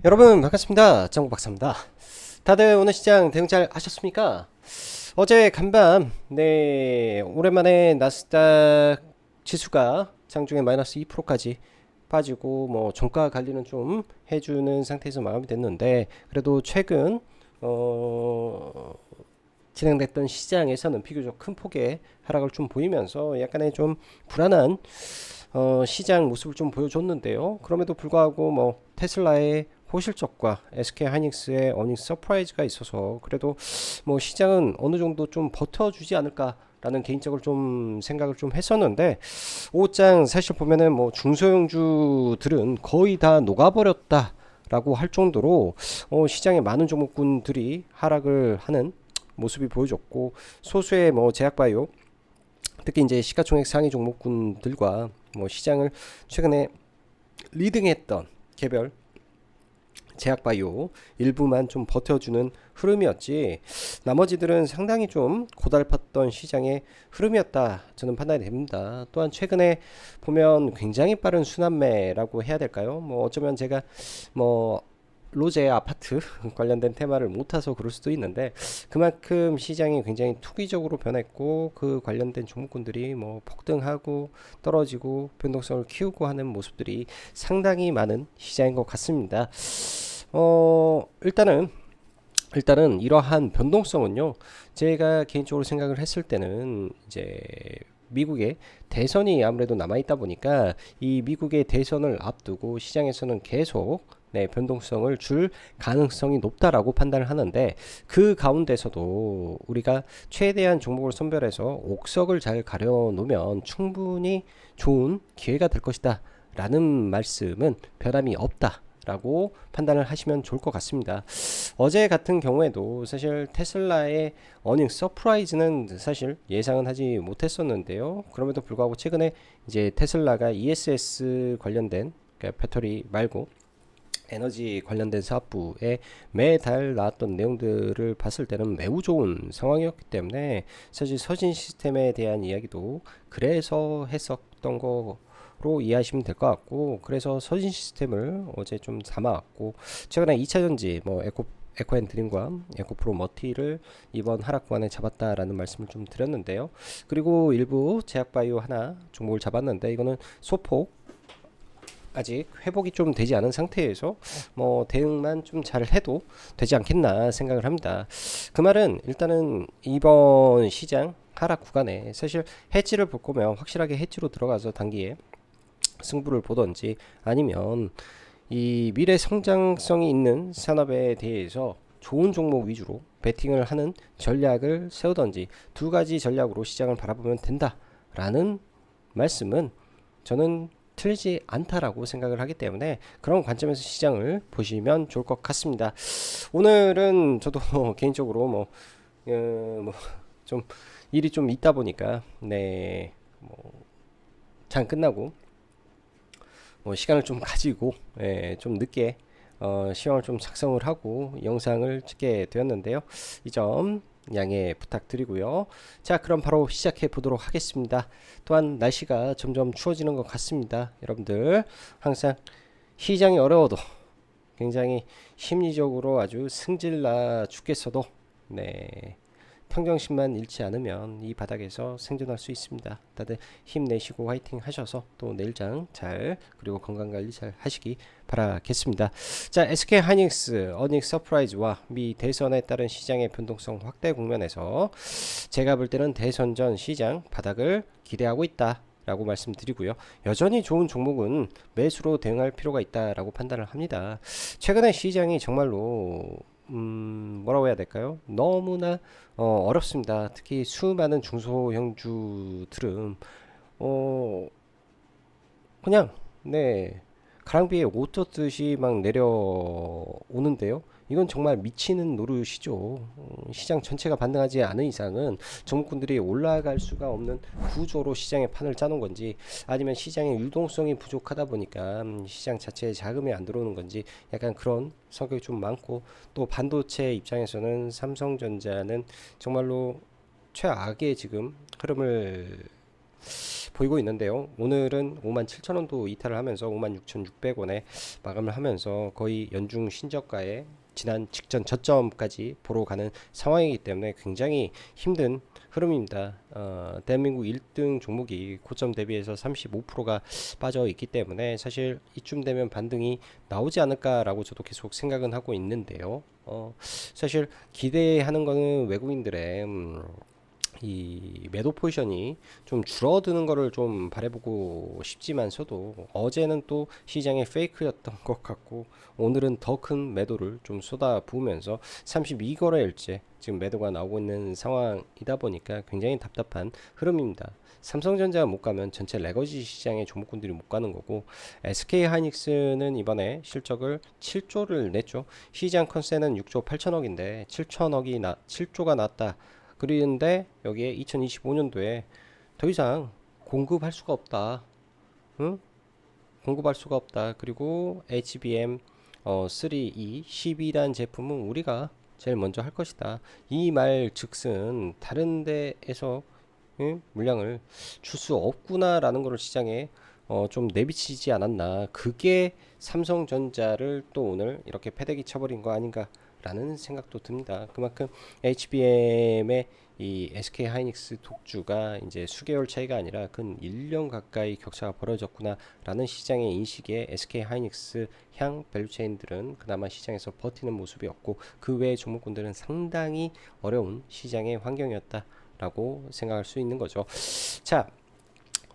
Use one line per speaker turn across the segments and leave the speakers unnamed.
여러분 반갑습니다. 정국박사입니다. 다들 오늘 시장 대응 잘 하셨습니까? 어제 간밤 오랜만에 나스닥 지수가 장중에 마이너스 2%까지 빠지고 뭐 종가 관리는 좀 해주는 상태에서 마감이 됐는데, 그래도 최근 진행됐던 시장에서는 비교적 큰 폭의 하락을 좀 보이면서 약간의 좀 불안한 시장 모습을 좀 보여줬는데요. 그럼에도 불구하고 뭐 테슬라의 호실적과 SK 하이닉스의 어닝 서프라이즈가 있어서 그래도 뭐 시장은 어느 정도 좀 버텨주지 않을까라는 개인적으로 좀 생각을 좀 했었는데, 오장 사실 보면은 뭐 중소형주들은 거의 다 녹아버렸다라고 할 정도로 시장의 많은 종목군들이 하락을 하는 모습이 보여졌고, 소수의 뭐 제약바이오, 특히 이제 시가총액 상위 종목군들과 뭐 시장을 최근에 리딩했던 개별 제약바이오 일부만 좀 버텨주는 흐름이었지, 나머지들은 상당히 좀 고달팠던 시장의 흐름이었다 저는 판단이 됩니다. 또한 최근에 보면 굉장히 빠른 순환매라고 해야 될까요? 뭐 어쩌면 제가 뭐 로제 아파트 관련된 테마를 못 타서 그럴 수도 있는데, 그만큼 시장이 굉장히 투기적으로 변했고 그 관련된 종목군들이 뭐 폭등하고 떨어지고 변동성을 키우고 하는 모습들이 상당히 많은 시장인 것 같습니다. 일단은 이러한 변동성은요, 제가 개인적으로 생각을 했을 때는 이제 미국의 대선이 아무래도 남아있다 보니까 이 미국의 대선을 앞두고 시장에서는 계속 변동성을 줄 가능성이 높다라고 판단을 하는데, 그 가운데서도 우리가 최대한 종목을 선별해서 옥석을 잘 가려놓으면 충분히 좋은 기회가 될 것이다 라는 말씀은 변함이 없다 라고 판단을 하시면 좋을 것 같습니다. 어제 같은 경우에도 사실 테슬라의 어닝 서프라이즈는 사실 예상은 하지 못했었는데요. 그럼에도 불구하고 최근에 이제 테슬라가 ESS 관련된, 그러니까 배터리 말고 에너지 관련된 사업부에 매달 나왔던 내용들을 봤을 때는 매우 좋은 상황이었기 때문에 사실 서진 시스템에 대한 이야기도 그래서 했었던 거로 이해하시면 될 것 같고, 그래서 서진 시스템을 어제 좀 담아왔고, 최근에 2차전지 뭐 에코앤드림과 에코프로 머티를 이번 하락 구간에 잡았다라는 말씀을 좀 드렸는데요. 그리고 일부 제약바이오 하나 종목을 잡았는데, 이거는 소폭 아직 회복이 좀 되지 않은 상태에서 뭐 대응만 좀 잘 해도 되지 않겠나 생각을 합니다. 그 말은 일단은 이번 시장 하락 구간에 사실 해지를 볼 거면 확실하게 해지로 들어가서 단기에 승부를 보던지, 아니면 이 미래 성장성이 있는 산업에 대해서 좋은 종목 위주로 베팅을 하는 전략을 세우던지, 두 가지 전략으로 시장을 바라보면 된다라는 말씀은 저는 틀리지 않다라고 생각을 하기 때문에 그런 관점에서 시장을 보시면 좋을 것 같습니다. 오늘은 저도 개인적으로 좀 일이 좀 있다 보니까 장 끝나고 시간을 좀 가지고 좀 늦게 시황을 좀 작성을 하고 영상을 찍게 되었는데요. 이 점 양해 부탁드리고요. 자, 그럼 바로 시작해 보도록 하겠습니다. 또한 날씨가 점점 추워지는 것 같습니다. 여러분들 항상 시장이 어려워도 굉장히 심리적으로 아주 승질나 죽겠어도 평정심만 잃지 않으면 이 바닥에서 생존할 수 있습니다. 다들 힘내시고 화이팅 하셔서 또 내일장 잘, 그리고 건강관리 잘 하시기 바라겠습니다. 자, SK 하이닉스 어닝 서프라이즈와 미 대선에 따른 시장의 변동성 확대 국면에서 제가 볼 때는 대선 전 시장 바닥을 기대하고 있다 라고 말씀드리고요. 여전히 좋은 종목은 매수로 대응할 필요가 있다라고 판단을 합니다. 최근에 시장이 정말로 뭐라고 해야 될까요? 너무나 어렵습니다. 특히 수많은 중소형주들은 어 그냥 가랑비에 옷 젖듯이 막 내려오는데요. 이건 정말 미치는 노릇이죠. 시장 전체가 반등하지 않은 이상은 종목군들이 올라갈 수가 없는 구조로 시장의 판을 짜놓은 건지, 아니면 시장의 유동성이 부족하다 보니까 시장 자체에 자금이 안 들어오는 건지, 약간 그런 성격이 좀 많고, 또 반도체 입장에서는 삼성전자는 정말로 최악의 지금 흐름을 보이고 있는데요. 오늘은 57,000원도 이탈을 하면서 56,600원에 마감을 하면서 거의 연중 신저가에 지난 직전 저점까지 보러 가는 상황이기 때문에 굉장히 힘든 흐름입니다. 대한민국 1등 종목이 고점 대비해서 35%가 빠져 있기 때문에 사실 이쯤 되면 반등이 나오지 않을까라고 저도 계속 생각은 하고 있는데요. 사실 기대하는 거는 외국인들의 이 매도 포지션이 좀 줄어드는 거를 좀 바라보고 싶지만서도 어제는 또 시장의 페이크였던 것 같고 오늘은 더 큰 매도를 좀 쏟아 부으면서 32거래일째 지금 매도가 나오고 있는 상황이다 보니까 굉장히 답답한 흐름입니다. 삼성전자가 못 가면 전체 레거지 시장의 종목군들이 못 가는 거고 SK 하이닉스는 이번에 실적을 7조를 냈죠. 시장 컨센은 6조 8천억인데 7조가 났다. 그런데 여기에 2025년도에 더 이상 공급할 수가 없다. 응? 공급할 수가 없다. 그리고 HBM 3E 12란 제품은 우리가 제일 먼저 할 것이다. 이 말 즉슨 다른 데에서 물량을 줄 수 없구나라는 것을 시장에 좀 내비치지 않았나. 그게 삼성전자를 또 오늘 이렇게 패대기 쳐버린 거 아닌가 라는 생각도 듭니다. 그만큼 HBM의 이 SK 하이닉스 독주가 이제 수개월 차이가 아니라 근 1년 가까이 격차가 벌어졌구나 라는 시장의 인식에 SK 하이닉스 향 밸류체인들은 그나마 시장에서 버티는 모습이었고 그 외의 종목군들은 상당히 어려운 시장의 환경이었다 라고 생각할 수 있는 거죠. 자,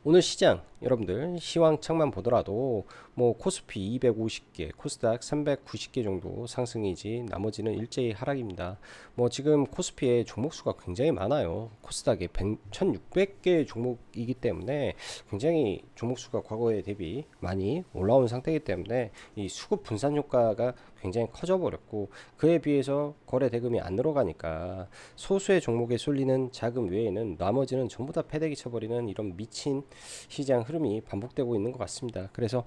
오늘 시장 여러분들 시황창만 보더라도 뭐 코스피 250개, 코스닥 390개 정도 상승이지 나머지는 일제히 하락입니다. 뭐 지금 코스피의 종목 수가 굉장히 많아요. 코스닥에 1600개 종목이기 때문에 굉장히 종목 수가 과거에 대비 많이 올라온 상태이기 때문에 이 수급 분산 효과가 굉장히 커져 버렸고 그에 비해서 거래 대금이 안 늘어가니까 소수의 종목에 쏠리는 자금 외에는 나머지는 전부 다 패대기 쳐버리는 이런 미친 시장 흐름이 반복되고 있는 것 같습니다. 그래서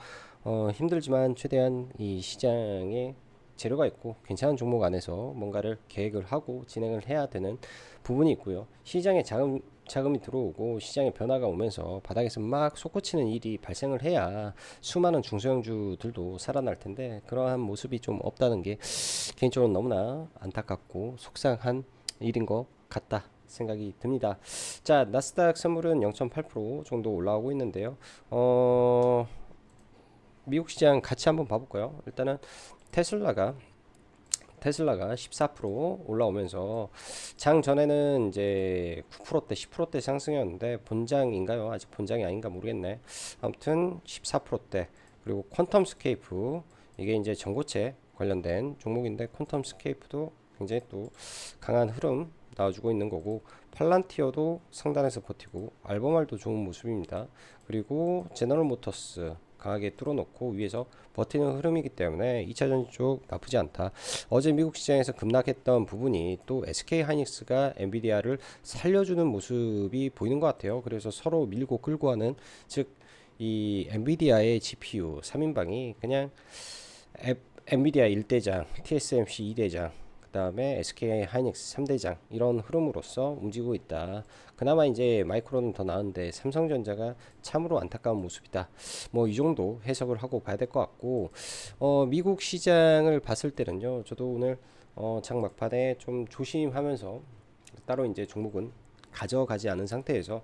힘들지만 최대한 이 시장에 재료가 있고 괜찮은 종목 안에서 뭔가를 계획을 하고 진행을 해야 되는 부분이 있고요. 시장에 자금이 들어오고 시장에 변화가 오면서 바닥에서 막 솟구치는 일이 발생을 해야 수많은 중소형주들도 살아날 텐데 그러한 모습이 좀 없다는 게 개인적으로 너무나 안타깝고 속상한 일인 것 같다 생각이 듭니다. 자, 나스닥 선물은 0.8% 정도 올라오고 있는데요. 미국 시장 같이 한번 봐볼까요? 일단은 테슬라가 14% 올라오면서 장 전에는 이제 9%대 10%대 상승이었는데 본장인가요? 아직 본장이 아닌가 모르겠네. 아무튼 14%대 그리고 퀀텀 스케이프 이게 이제 전고체 관련된 종목인데 퀀텀 스케이프도 굉장히 또 강한 흐름 나와주고 있는 거고 팔란티어도 상단에서 버티고 알버말도 좋은 모습입니다. 그리고 제너럴 모터스 강하게 뚫어놓고 위에서 버티는 흐름이기 때문에 2차전 쪽 나쁘지 않다. 어제 미국 시장에서 급락했던 부분이 또 SK 하이닉스가 엔비디아를 살려주는 모습이 보이는 것 같아요. 그래서 서로 밀고 끌고 하는 즉 이 엔비디아의 GPU 3인방이 그냥 엔비디아 1대장, TSMC 2대장 그 다음에 SK 하이닉스 3대장 이런 흐름으로서 움직이고 있다. 그나마 이제 마이크론은 더 나은데 삼성전자가 참으로 안타까운 모습이다. 뭐 이 정도 해석을 하고 봐야 될 것 같고 미국 시장을 봤을 때는요. 저도 오늘 장 막판에 좀 조심하면서 따로 이제 종목은 가져가지 않은 상태에서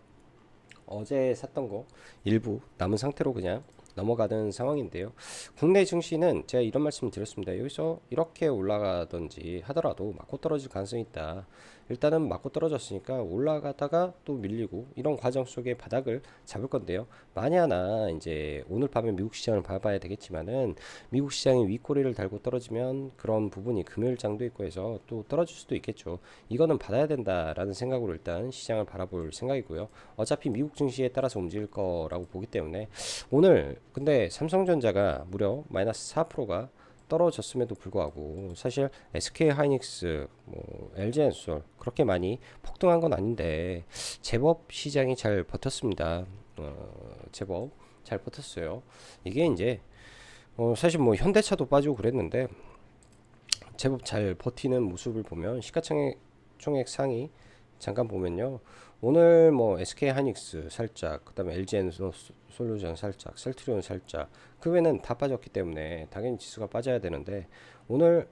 어제 샀던 거 일부 남은 상태로 그냥 넘어가는 상황인데요. 국내 증시는 제가 이런 말씀을 드렸습니다. 여기서 이렇게 올라가든지 하더라도 맞고 떨어질 가능성이 있다. 일단은 맞고 떨어졌으니까 올라가다가 또 밀리고 이런 과정 속에 바닥을 잡을 건데요. 만약나 이제 오늘 밤에 미국 시장을 봐봐야 되겠지만은 미국 시장이 윗꼬리를 달고 떨어지면 그런 부분이 금요일장도 있고 해서 또 떨어질 수도 있겠죠. 이거는 받아야 된다라는 생각으로 일단 시장을 바라볼 생각이고요. 어차피 미국 증시에 따라서 움직일 거라고 보기 때문에 오늘 근데 삼성전자가 무려 마이너스 4%가 떨어졌음에도 불구하고 사실 SK 하이닉스, 뭐 LG엔솔 그렇게 많이 폭등한 건 아닌데 제법 시장이 잘 버텼습니다. 제법 잘 버텼어요. 이게 이제 사실 뭐 현대차도 빠지고 그랬는데 제법 잘 버티는 모습을 보면 시가총액 상위 잠깐 보면요. 오늘 뭐 SK 하이닉스 살짝, 그다음에 LG 솔루션 살짝, 셀트리온 살짝, 그 외에는 다 빠졌기 때문에 당연히 지수가 빠져야 되는데, 오늘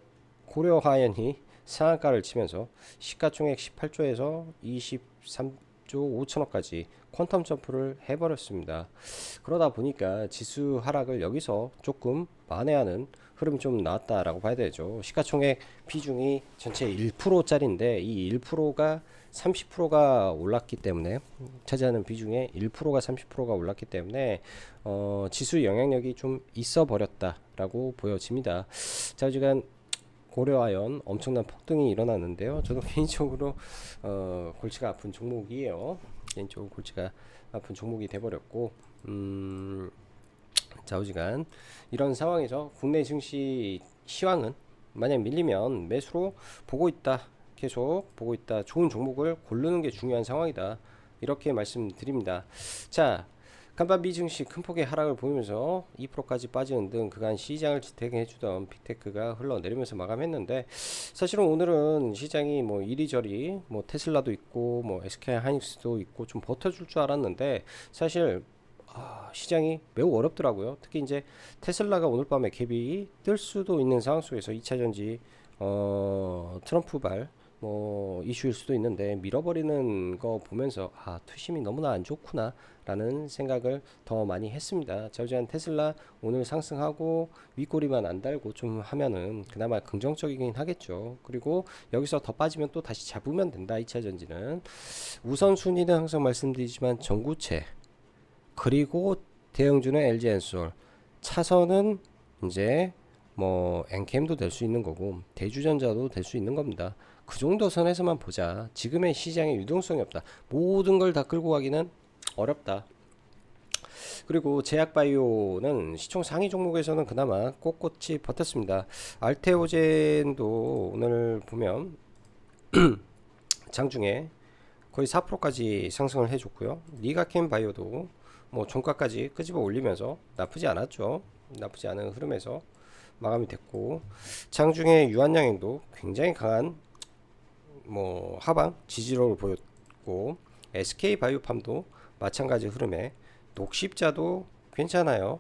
고려하연이 상한가를 치면서 시가총액 18조에서 23조 5천억까지 퀀텀 점프를 해버렸습니다. 그러다 보니까 지수 하락을 여기서 조금 만회하는 흐름이 좀 나왔다라고 봐야 되죠. 시가총액 비중이 전체 1%짜리인데 이 1%가 30%가 올랐기 때문에, 차지하는 비중의 1%가 30%가 올랐기 때문에 지수 영향력이 좀 있어 버렸다라고 보여집니다. 자, 어지간 고려아연 엄청난 폭등이 일어났는데요. 저도 개인적으로 골치가 아픈 종목이에요. 개인적으로 골치가 아픈 종목이 돼버렸고, 좌우지간 이런 상황에서 국내 증시 시황은 만약 밀리면 매수로 보고 있다, 계속 보고 있다, 좋은 종목을 고르는 게 중요한 상황이다, 이렇게 말씀드립니다. 자, 간밤 미증시 큰 폭의 하락을 보이면서 2%까지 빠지는 등 그간 시장을 지탱해주던 빅테크가 흘러내리면서 마감했는데, 사실은 오늘은 시장이 뭐 이리저리 뭐 테슬라도 있고 뭐 SK 하이닉스도 있고 좀 버텨줄 줄 알았는데, 사실 시장이 매우 어렵더라고요. 특히 이제 테슬라가 오늘 밤에 갭이 뜰 수도 있는 상황 속에서 2차전지 트럼프발 뭐 이슈일 수도 있는데 밀어버리는 거 보면서 투심이 너무나 안 좋구나 라는 생각을 더 많이 했습니다. 저지한 테슬라 오늘 상승하고 윗꼬리만 안 달고 좀 하면은 그나마 긍정적이긴 하겠죠. 그리고 여기서 더 빠지면 또 다시 잡으면 된다. 2차전지는 우선순위는 항상 말씀드리지만 전구체, 그리고 대형주는 LG엔솔, 차선은 이제 뭐 엔캠도 될 수 있는 거고 대주전자도 될 수 있는 겁니다. 그 정도 선에서만 보자. 지금의 시장에 유동성이 없다, 모든 걸 다 끌고 가기는 어렵다. 그리고 제약바이오는 시총 상위 종목에서는 그나마 꼿꼿이 버텼습니다. 알테오젠도 오늘 보면 장중에 거의 4%까지 상승을 해줬고요. 니가캠 바이오도 뭐 종가까지 끄집어 올리면서 나쁘지 않았죠. 나쁘지 않은 흐름에서 마감이 됐고, 장중에 유한양행도 굉장히 강한 뭐 하방 지지력을 보였고, SK 바이오팜도 마찬가지 흐름에, 녹십자도 괜찮아요.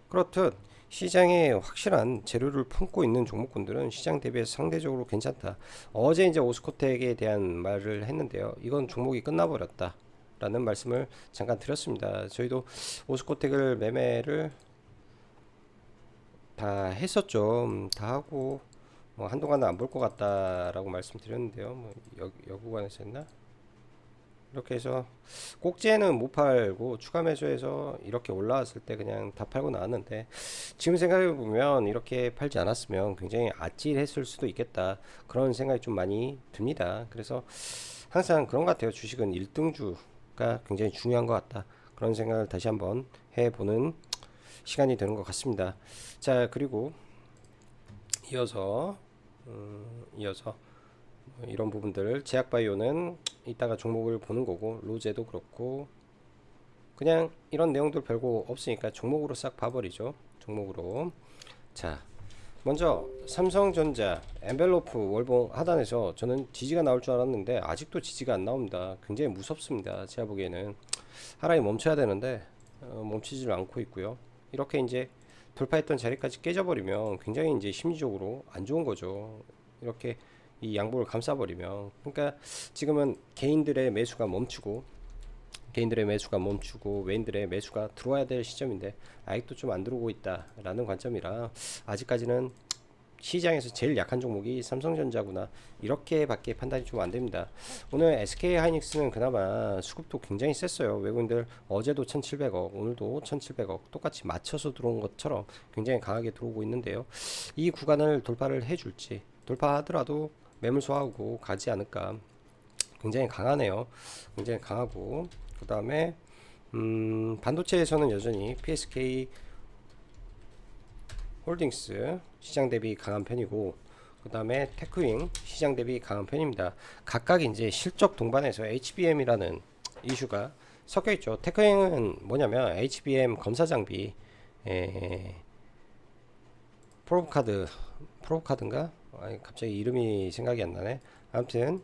그렇듯 시장에 확실한 재료를 품고 있는 종목군들은 시장 대비해서 상대적으로 괜찮다. 어제 이제 오스코텍에 대한 말을 했는데요. 이건 종목이 끝나버렸다 라는 말씀을 잠깐 드렸습니다. 저희도 오스코텍을 매매를 다 했었죠. 다 하고 뭐 한동안은 안 볼 것 같다라고 말씀드렸는데요. 뭐 여구간에서 했나? 이렇게 해서 꼭지에는 못 팔고 추가 매수해서 이렇게 올라왔을 때 그냥 다 팔고 나왔는데, 지금 생각해 보면 이렇게 팔지 않았으면 굉장히 아찔했을 수도 있겠다, 그런 생각이 좀 많이 듭니다. 그래서 항상 그런 것 같아요. 주식은 1등주가 굉장히 중요한 것 같다, 그런 생각을 다시 한번 해보는 시간이 되는 것 같습니다. 자, 그리고 이어서 이런 부분들, 제약바이오는 이따가 종목을 보는 거고, 로제도 그렇고, 그냥 이런 내용들 별거 없으니까 종목으로 싹 봐버리죠. 종목으로. 자, 먼저 삼성전자 엔벨로프 월봉 하단에서 저는 지지가 나올 줄 알았는데 아직도 지지가 안 나옵니다. 굉장히 무섭습니다. 제가 보기에는 하락이 멈춰야 되는데 멈추지를 않고 있고요. 이렇게 이제 돌파했던 자리까지 깨져버리면 굉장히 이제 심리적으로 안 좋은 거죠. 이렇게 이 양복을 감싸버리면. 그러니까 지금은 개인들의 매수가 멈추고 외인들의 매수가 들어와야 될 시점인데 아직도 좀 안 들어오고 있다라는 관점이라, 아직까지는 시장에서 제일 약한 종목이 삼성전자구나, 이렇게밖에 판단이 좀 안 됩니다. 오늘 SK 하이닉스는 그나마 수급도 굉장히 셌어요. 외국인들 어제도 1700억, 오늘도 1700억 똑같이 맞춰서 들어온 것처럼 굉장히 강하게 들어오고 있는데요. 이 구간을 돌파를 해줄지, 돌파하더라도 매물 소화하고 가지 않을까. 굉장히 강하네요. 굉장히 강하고, 그 다음에 반도체에서는 여전히 PSK 홀딩스 시장 대비 강한 편이고, 그 다음에 테크윙 시장 대비 강한 편입니다. 각각 이제 실적 동반해서 HBM이라는 이슈가 섞여 있죠. 테크윙은 뭐냐면 HBM 검사 장비, 프로브카드인가? 갑자기 이름이 생각이 안 나네. 아무튼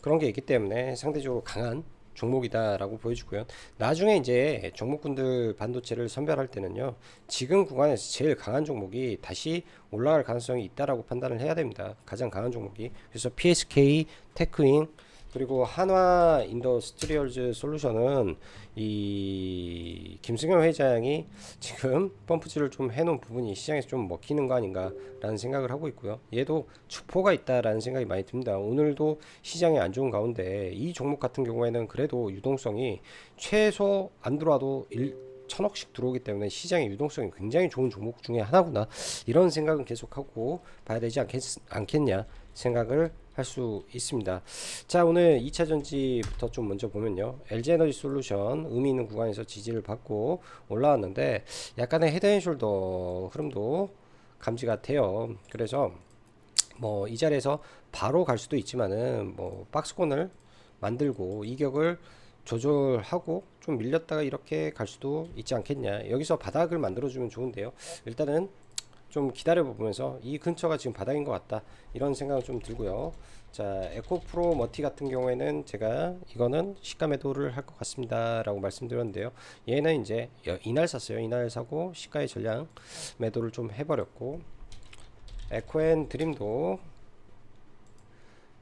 그런 게 있기 때문에 상대적으로 강한 종목이다라고 보여주고요. 나중에 이제 종목군들 반도체를 선별할 때는요, 지금 구간에서 제일 강한 종목이 다시 올라갈 가능성이 있다라고 판단을 해야 됩니다. 가장 강한 종목이. 그래서 PSK, 테크인, 그리고 한화 인더스트리얼즈 솔루션은 이 김승현 회장이 지금 펌프질을 좀 해놓은 부분이 시장에서 좀 먹히는 거 아닌가라는 생각을 하고 있고요. 얘도 주포가 있다라는 생각이 많이 듭니다. 오늘도 시장이 안 좋은 가운데 이 종목 같은 경우에는 그래도 유동성이 최소 안 들어와도 1,000억씩 들어오기 때문에 시장의 유동성이 굉장히 좋은 종목 중에 하나구나, 이런 생각은 계속하고 봐야 되지 않겠냐 생각을 할 수 있습니다. 자, 오늘 2차 전지부터 좀 먼저 보면요, LG에너지 솔루션 의미 있는 구간에서 지지를 받고 올라왔는데 약간의 헤드앤숄더 흐름도 감지가 돼요. 그래서 뭐 이 자리에서 바로 갈 수도 있지만은 뭐 박스권을 만들고 이격을 조절하고 좀 밀렸다가 이렇게 갈 수도 있지 않겠냐. 여기서 바닥을 만들어주면 좋은데요, 일단은 좀 기다려 보면서 이 근처가 지금 바닥인 것 같다, 이런 생각은 좀 들고요. 자, 에코프로 머티 같은 경우에는 제가 이거는 시가 매도를 할 것 같습니다 라고 말씀드렸는데요, 얘는 이제 이날 샀어요. 이날 사고 시가의 전량 매도를 좀 해버렸고, 에코앤 드림도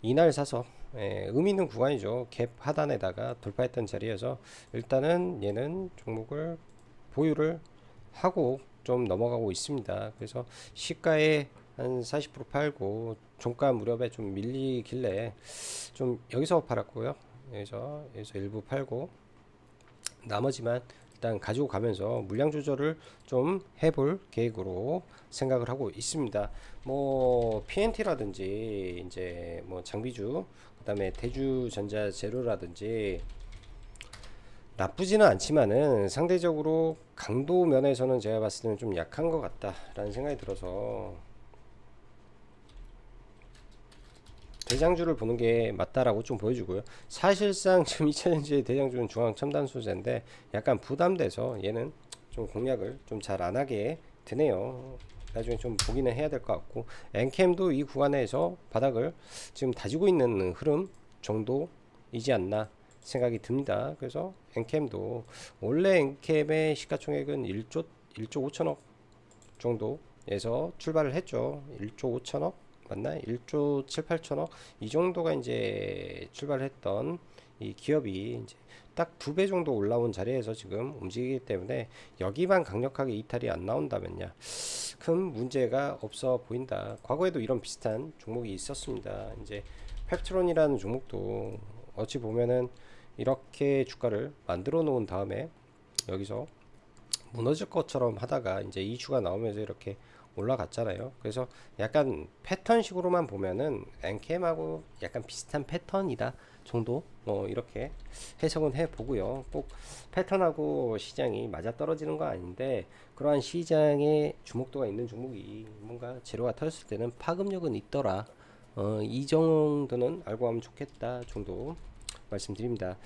이날 사서 의미 있는 구간이죠. 갭 하단에다가 돌파했던 자리여서 일단은 얘는 종목을 보유를 하고 좀 넘어가고 있습니다. 그래서 시가에 한 40% 팔고 종가 무렵에 좀 밀리길래 좀 여기서 팔았고요. 여기서 일부 팔고 나머지만 일단 가지고 가면서 물량 조절을 좀 해볼 계획으로 생각을 하고 있습니다. 뭐 PNT라든지 이제 뭐 장비주, 그다음에 대주전자 재료라든지 나쁘지는 않지만은 상대적으로 강도 면에서는 제가 봤을 때는 좀 약한 것 같다라는 생각이 들어서 대장주를 보는 게 맞다라고 좀 보여주고요. 사실상 지금 2차전지의 대장주는 중앙첨단소재인데 약간 부담돼서 얘는 좀 공략을 좀 잘 안하게 되네요. 나중에 좀 보기는 해야 될 것 같고, 엔캠도 이 구간에서 바닥을 지금 다지고 있는 흐름 정도이지 않나 생각이 듭니다. 그래서 엔캠도 원래 엔캠의 시가총액은 1조 5천억 정도에서 출발을 했죠. 1조 5천억 맞나? 1조 7, 8천억 이 정도가 이제 출발을 했던 이 기업이 이제 딱 2배 정도 올라온 자리에서 지금 움직이기 때문에 여기만 강력하게 이탈이 안 나온다면야 큰 문제가 없어 보인다. 과거에도 이런 비슷한 종목이 있었습니다. 이제 펩트론이라는 종목도 어찌 보면은 이렇게 주가를 만들어 놓은 다음에 여기서 무너질 것처럼 하다가 이제 이슈가 나오면서 이렇게 올라갔잖아요. 그래서 약간 패턴식으로만 보면은 엔캠하고 약간 비슷한 패턴이다 정도 이렇게 해석은 해 보고요. 꼭 패턴하고 시장이 맞아 떨어지는 건 아닌데 그러한 시장에 주목도가 있는 종목이 뭔가 재료가 터졌을 때는 파급력은 있더라. 이 정도는 알고 하면 좋겠다 정도 말씀드립니다.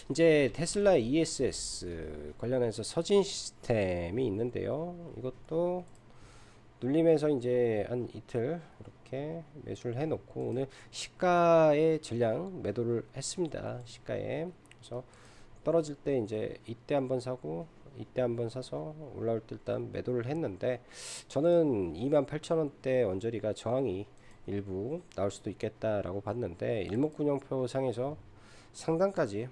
이제 테슬라 ESS 관련해서 서진 시스템이 있는데요. 이것도 눌림에서 이제 한 이틀 이렇게 매수를 해 놓고 오늘 시가에 전량 매도를 했습니다. 시가에. 그래서 떨어질 때 이제 이때 한번 사고 이때 한번 사서 올라올 때 일단 매도를 했는데 저는 28,000원대 언저리가 저항이 일부 나올 수도 있겠다라고 봤는데 일목균형표 상에서 상단까지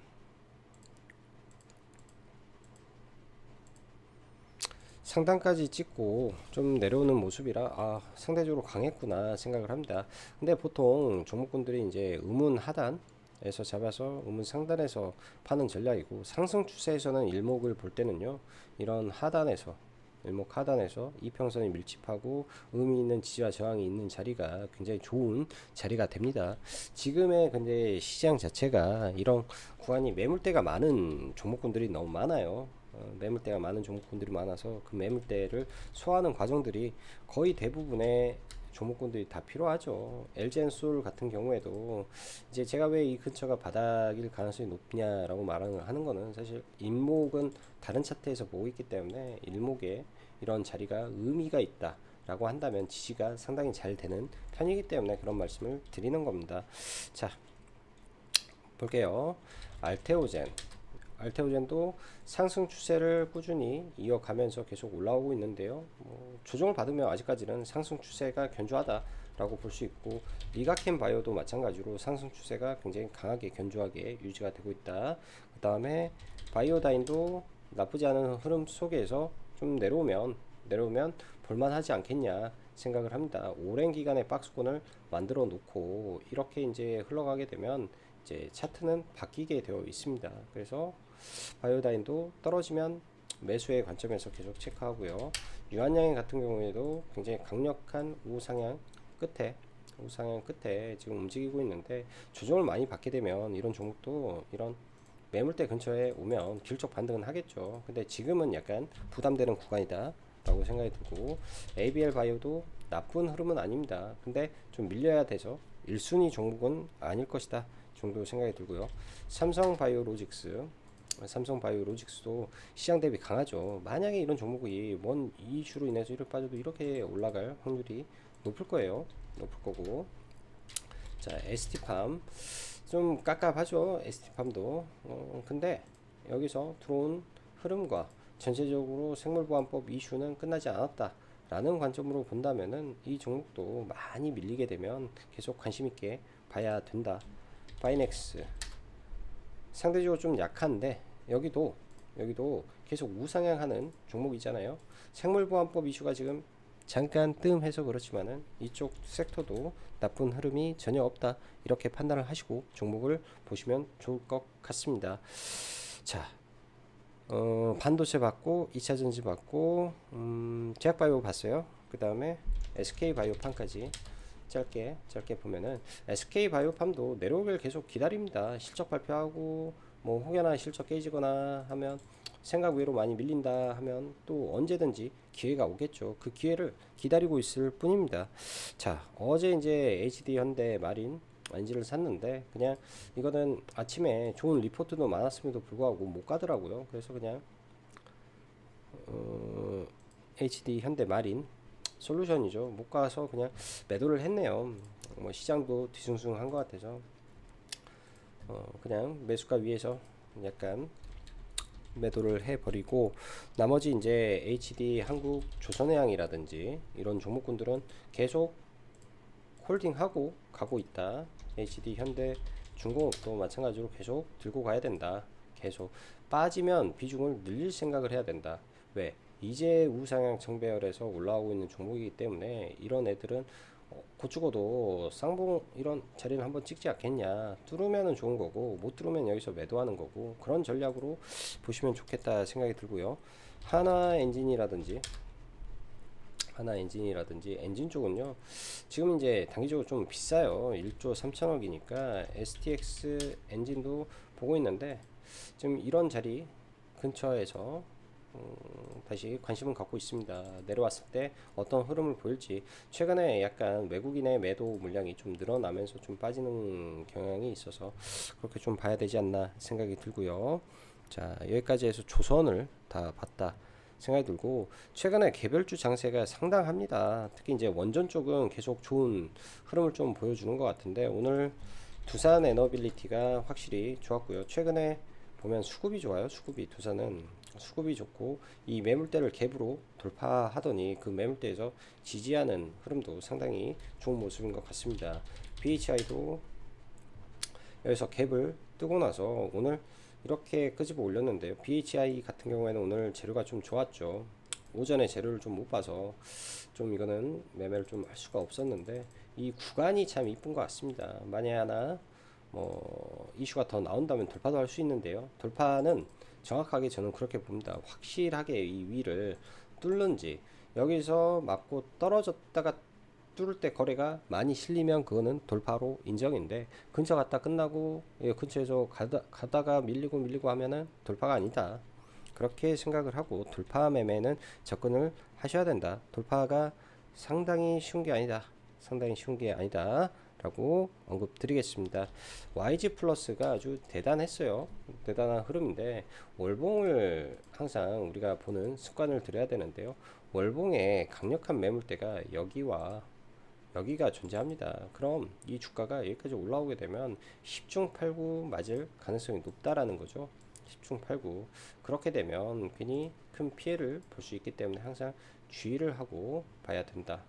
찍고 좀 내려오는 모습이라 상대적으로 강했구나 생각을 합니다. 근데 보통 종목군들이 이제 음운 하단에서 잡아서 음운 상단에서 파는 전략이고, 상승 추세에서는 일목을 볼 때는요, 이런 일목 하단에서 이평선이 밀집하고 의미 있는 지지와 저항이 있는 자리가 굉장히 좋은 자리가 됩니다. 지금의 근데 시장 자체가 이런 구간이 매물대가 많은 종목군들이 너무 많아요. 매물대가 많은 종목군들이 많아서 그 매물대를 소화하는 과정들이 거의 대부분의 종목군들이 다 필요하죠. LG엔솔 같은 경우에도 이제 제가 왜 이 근처가 바닥일 가능성이 높냐라고 말하는 거는 사실 일목은 다른 차트에서 보고 있기 때문에 일목에 이런 자리가 의미가 있다라고 한다면 지지가 상당히 잘 되는 편이기 때문에 그런 말씀을 드리는 겁니다. 자, 볼게요. 알테오젠. 알테오젠도 상승 추세를 꾸준히 이어가면서 계속 올라오고 있는데요. 조정을 받으면 아직까지는 상승 추세가 견조하다라고 볼 수 있고, 리가켄 바이오도 마찬가지로 상승 추세가 굉장히 강하게 견조하게 유지가 되고 있다. 그 다음에 바이오다인도 나쁘지 않은 흐름 속에서 좀 내려오면 볼만하지 않겠냐 생각을 합니다. 오랜 기간의 박스권을 만들어 놓고 이렇게 이제 흘러가게 되면 이제 차트는 바뀌게 되어 있습니다. 그래서 바이오다인도 떨어지면 매수의 관점에서 계속 체크하고요. 유한양행 같은 경우에도 굉장히 강력한 우상향 끝에 지금 움직이고 있는데, 조정을 많이 받게 되면 이런 종목도 이런 매물대 근처에 오면 길적 반등은 하겠죠. 근데 지금은 약간 부담되는 구간이다 라고 생각이 들고, ABL 바이오도 나쁜 흐름은 아닙니다. 근데 좀 밀려야 돼서 1순위 종목은 아닐 것이다 정도 생각이 들고요. 삼성바이오로직스도 시장 대비 강하죠. 만약에 이런 종목이 뭔 이슈로 인해서 이렇게 빠져도 이렇게 올라갈 확률이 높을 거고. 자, ST팜 좀 깝깝하죠. ST팜도. 근데 여기서 들어온 흐름과 전체적으로 생물보안법 이슈는 끝나지 않았다 라는 관점으로 본다면은 이 종목도 많이 밀리게 되면 계속 관심 있게 봐야 된다. 파이넥스 상대적으로 좀 약한데, 여기도 계속 우상향하는 종목이잖아요. 생물보안법 이슈가 지금 잠깐 뜸해서 그렇지만은 이쪽 섹터도 나쁜 흐름이 전혀 없다 이렇게 판단을 하시고 종목을 보시면 좋을 것 같습니다. 자, 반도체 봤고 2차전지 봤고, 제약바이오 봤어요. 그 다음에 SK바이오팜까지 짧게 보면은, SK바이오팜도 내려오길 계속 기다립니다. 실적 발표하고 뭐 혹여나 실적 깨지거나 하면, 생각 외로 많이 밀린다 하면 또 언제든지 기회가 오겠죠. 그 기회를 기다리고 있을 뿐입니다. 자, 어제 이제 HD 현대 마린 엔진을 샀는데, 그냥 이거는 아침에 좋은 리포트도 많았음에도 불구하고 못 가더라고요. 그래서 그냥 HD 현대 마린 솔루션이죠. 못 가서 그냥 매도를 했네요. 뭐 시장도 뒤숭숭한 것 같아서 그냥 매수가 위에서 약간 매도를 해버리고, 나머지 이제 HD 한국 조선해양이라든지 이런 종목군들은 계속 홀딩하고 가고 있다. HD 현대 중공업도 마찬가지로 계속 들고 가야 된다. 계속 빠지면 비중을 늘릴 생각을 해야 된다. 왜? 이제 우상향 정배열에서 올라오고 있는 종목이기 때문에 이런 애들은 곧 죽어도 쌍봉 이런 자리는 한번 찍지 않겠냐. 뚫으면은 좋은 거고, 못 뚫으면 여기서 매도하는 거고, 그런 전략으로 보시면 좋겠다 생각이 들고요. 하나엔진이라든지 엔진 쪽은요, 지금 이제 단기적으로 좀 비싸요. 1조 3천억이니까 STX 엔진도 보고 있는데, 지금 이런 자리 근처에서 다시 관심을 갖고 있습니다. 내려왔을 때 어떤 흐름을 보일지. 최근에 약간 외국인의 매도 물량이 좀 늘어나면서 좀 빠지는 경향이 있어서 그렇게 좀 봐야 되지 않나 생각이 들고요. 자, 여기까지 해서 조선을 다 봤다 생각이 들고, 최근에 개별주 장세가 상당합니다. 특히 이제 원전 쪽은 계속 좋은 흐름을 좀 보여주는 것 같은데, 오늘 두산 에너빌리티가 확실히 좋았고요. 최근에 보면 수급이 좋아요. 두산은 수급이 좋고, 이 매물대를 갭으로 돌파하더니 그 매물대에서 지지하는 흐름도 상당히 좋은 모습인 것 같습니다. BHI도 여기서 갭을 뜨고 나서 오늘 이렇게 끄집어 올렸는데요. BHI 같은 경우에는 오늘 재료가 좀 좋았죠. 오전에 재료를 좀 못 봐서 좀 이거는 매매를 좀 할 수가 없었는데, 이 구간이 참 이쁜 것 같습니다. 만약에 하나 뭐 이슈가 더 나온다면 돌파도 할 수 있는데요. 돌파는 정확하게 저는 그렇게 봅니다. 확실하게 이 위를 뚫는지, 여기서 맞고 떨어졌다가 뚫을 때 거래가 많이 실리면 그거는 돌파로 인정인데, 근처 갔다 끝나고 근처에서 가다가 밀리고 하면은 돌파가 아니다. 그렇게 생각을 하고 돌파 매매는 접근을 하셔야 된다. 돌파가 상당히 쉬운 게 아니다 라고 언급 드리겠습니다. YG 플러스가 아주 대단했어요. 대단한 흐름인데, 월봉을 항상 우리가 보는 습관을 들여야 되는데요. 월봉의 강력한 매물대가 여기와 여기가 존재합니다. 그럼 이 주가가 여기까지 올라오게 되면 10중 8구 맞을 가능성이 높다라는 거죠. 10중 8구. 그렇게 되면 괜히 큰 피해를 볼 수 있기 때문에 항상 주의를 하고 봐야 된다.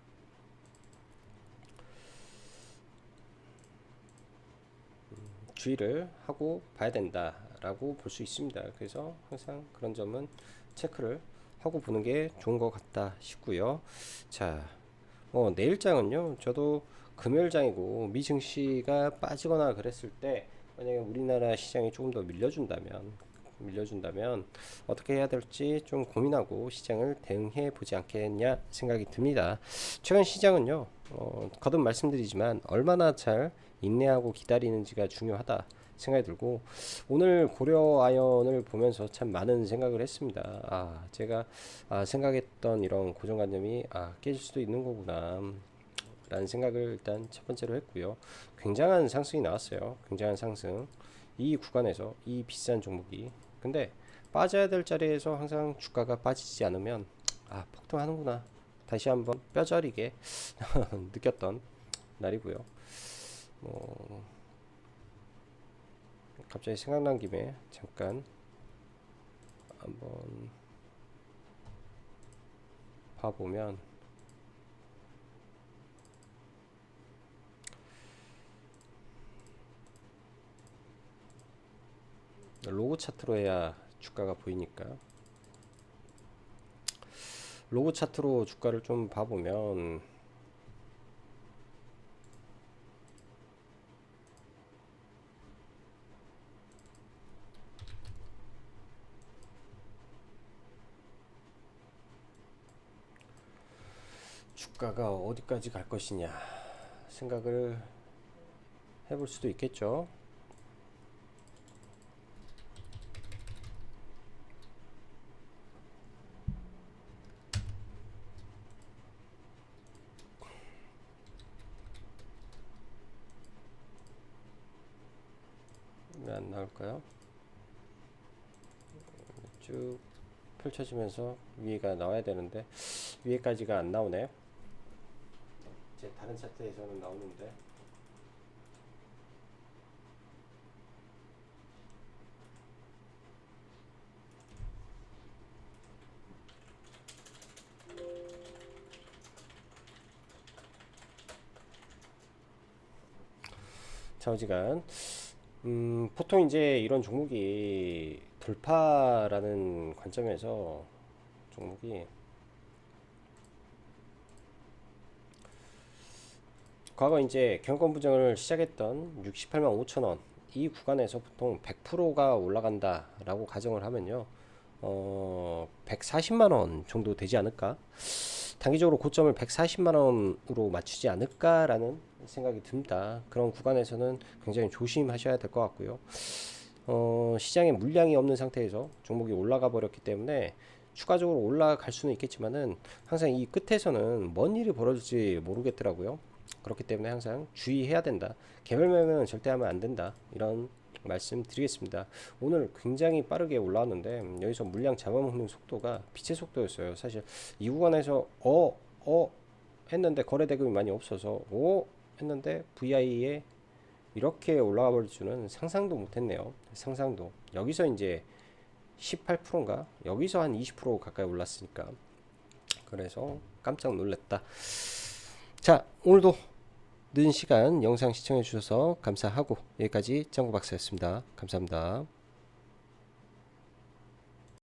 주의를 하고 봐야 된다라고 볼 수 있습니다. 그래서 항상 그런 점은 체크를 하고 보는 게 좋은 것 같다 싶고요. 자, 내일장은요. 저도 금요일장이고 미증시가 빠지거나 그랬을 때 만약에 우리나라 시장이 조금 더 밀려준다면 어떻게 해야 될지 좀 고민하고 시장을 대응해 보지 않겠냐 생각이 듭니다. 최근 시장은요. 거듭 말씀드리지만 얼마나 잘 인내하고 기다리는지가 중요하다 생각이 들고 오늘 고려아연을 보면서 참 많은 생각을 했습니다. 제가 생각했던 이런 고정관념이 깨질 수도 있는 거구나 라는 생각을 일단 첫 번째로 했고요. 굉장한 상승이 나왔어요. 굉장한 상승. 이 구간에서 이 비싼 종목이 근데 빠져야 될 자리에서 항상 주가가 빠지지 않으면 폭등하는구나 다시 한번 뼈저리게 느꼈던 날이고요. 갑자기 생각난 김에 잠깐 한번 봐보면 로고 차트로 해야 주가가 보이니까 로고 차트로 주가를 좀 봐보면 주가가 어디까지 갈 것이냐 생각을 해볼 수도 있겠죠. 왜 안 나올까요? 쭉 펼쳐지면서 위에가 나와야 되는데 위에까지가 안 나오네요. 제 다른 차트에서는 나오는데 좌우지간 보통 이제 이런 종목이 돌파라는 관점에서 종목이 과거 이제 경권 부정을 시작했던 68만 5천 원 이 구간에서 보통 100%가 올라간다라고 가정을 하면요. 140만 원 정도 되지 않을까? 단기적으로 고점을 140만 원으로 맞추지 않을까라는 생각이 듭니다. 그런 구간에서는 굉장히 조심하셔야 될 것 같고요. 시장에 물량이 없는 상태에서 종목이 올라가 버렸기 때문에 추가적으로 올라갈 수는 있겠지만은 항상 이 끝에서는 뭔 일이 벌어질지 모르겠더라고요. 그렇기 때문에 항상 주의해야 된다. 개별 매매는 절대 하면 안 된다. 이런 말씀 드리겠습니다. 오늘 굉장히 빠르게 올라왔는데 여기서 물량 잡아먹는 속도가 빛의 속도였어요. 사실 이 구간에서 했는데 거래 대금이 많이 없어서 했는데 VI에 이렇게 올라가 버릴 줄은 상상도 못했네요. 상상도. 여기서 이제 18%인가 여기서 한 20% 가까이 올랐으니까 그래서 깜짝 놀랐다. 자, 오늘도 늦은 시간 영상 시청해 주셔서 감사하고 여기까지 짱구 박사였습니다. 감사합니다.